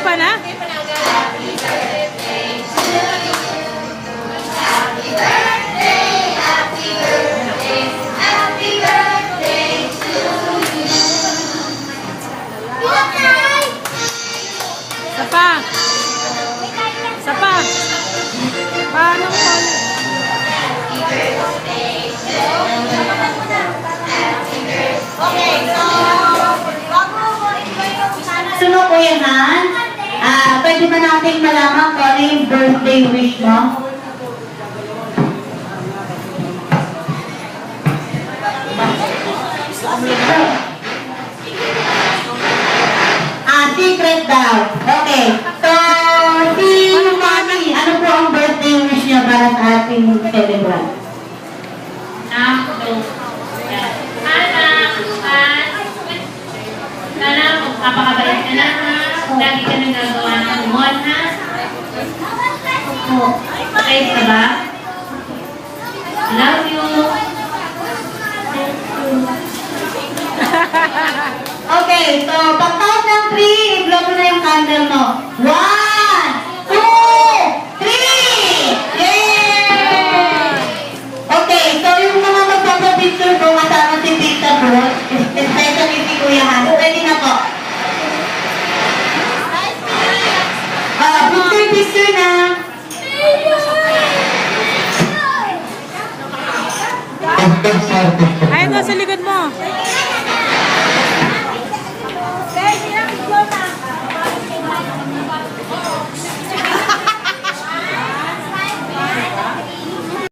pa na? Sapa. Sapa. Paano mo? Okay, so sunod ko yan, Han. Pwede ba natin malaman kung ano yung birthday wish mo? Secret daw. Okay. So, si Mami, ano po ang birthday wish niya para sa ating celebrant? Sana magpapakabayad ka na, ha? Lagi ka na nagawa ng umon, ha? Okay ka ba? Love you. Okay, so pag-count ng 3, i-blow mo na yung candle mo. 1, 2, 3! Yay! Okay, so yung mga magpapapicture ko kasama si Tita Bruce, especially si Kuya Han, ready na po. Picture na. Ayun na sa likod mo.